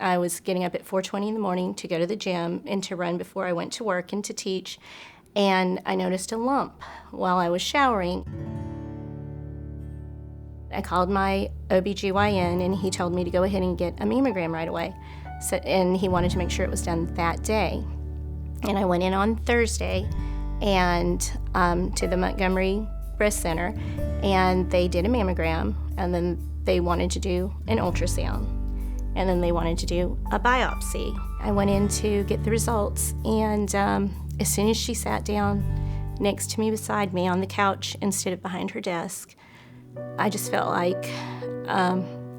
I was getting up at 4:20 in the morning to go to the gym and to run before I went to work and to teach, and I noticed a lump while I was showering. I called my OBGYN, and he told me to go ahead and get a mammogram right away. And he wanted to make sure it was done that day. And I went in on Thursday and to the Montgomery Breast Center, and they did a mammogram, and then they wanted to do an ultrasound, and then they wanted to do a biopsy. I went in to get the results, and as soon as she sat down next to me, beside me on the couch instead of behind her desk, I just felt like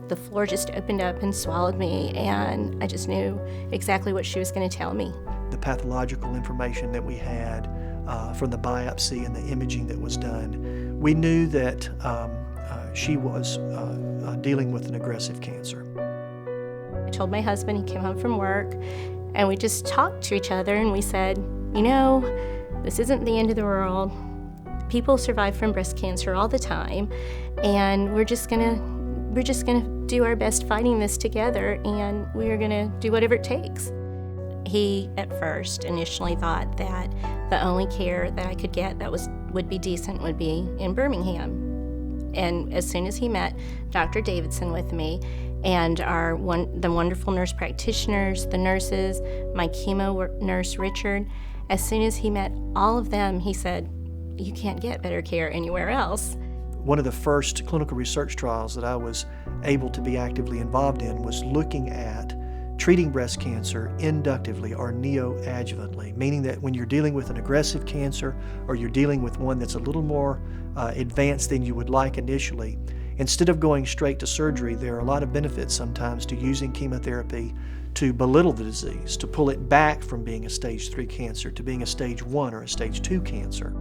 the floor just opened up and swallowed me, and I just knew exactly what she was going to tell me. The pathological information that we had from the biopsy and the imaging that was done, we knew that she was dealing with an aggressive cancer. I told my husband, he came home from work, and we just talked to each other, and we said, you know, this isn't the end of the world. People survive from breast cancer all the time, and we're just gonna do our best fighting this together, and we're gonna do whatever it takes. He, at first, initially thought that the only care that I could get that would be decent would be in Birmingham. And as soon as he met Dr. Davidson with me, and the wonderful nurse practitioners, the nurses, my chemo nurse Richard, as soon as he met all of them, he said, you can't get better care anywhere else. One of the first clinical research trials that I was able to be actively involved in was looking at treating breast cancer inductively or neoadjuvantly, meaning that when you're dealing with an aggressive cancer or you're dealing with one that's a little more advanced than you would like initially, instead of going straight to surgery, there are a lot of benefits sometimes to using chemotherapy to belittle the disease, to pull it back from being a stage 3 cancer to being a stage 1 or a stage 2 cancer.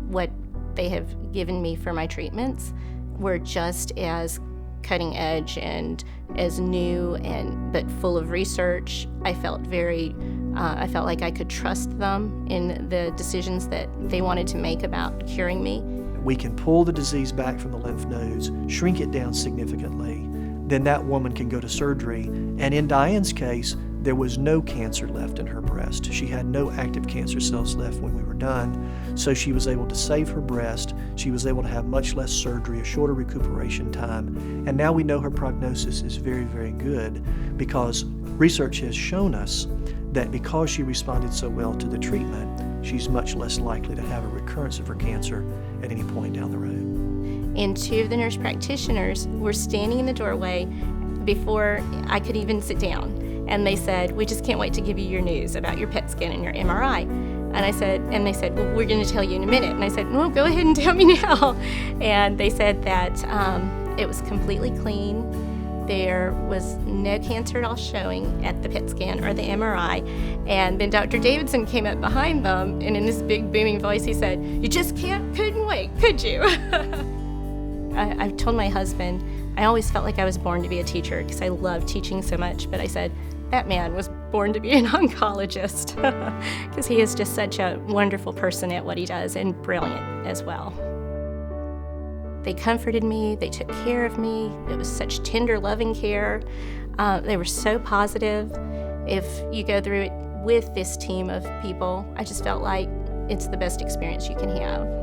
What they have given me for my treatments were just as cutting edge and as new but full of research. I felt like I could trust them in the decisions that they wanted to make about curing me. We can pull the disease back from the lymph nodes, shrink it down significantly, then that woman can go to surgery. And in Diane's case, there was no cancer left in her breast. She had no active cancer cells left when we were done, so she was able to save her breast. She was able to have much less surgery, a shorter recuperation time, and now we know her prognosis is very, very good because research has shown us that because she responded so well to the treatment, she's much less likely to have a recurrence of her cancer at any point down the road. And 2 of the nurse practitioners were standing in the doorway before I could even sit down. And they said, we just can't wait to give you your news about your PET scan and your MRI. And they said, well, we're going to tell you in a minute. And I said, no, go ahead and tell me now. And they said that it was completely clean. There was no cancer at all showing at the PET scan or the MRI. And then Dr. Davidson came up behind them, and in this big booming voice, he said, you just couldn't wait, could you? I told my husband, I always felt like I was born to be a teacher because I love teaching so much, but I said, that man was born to be an oncologist because he is just such a wonderful person at what he does and brilliant as well. They comforted me, they took care of me, it was such tender, loving care. They were so positive. If you go through it with this team of people, I just felt like it's the best experience you can have.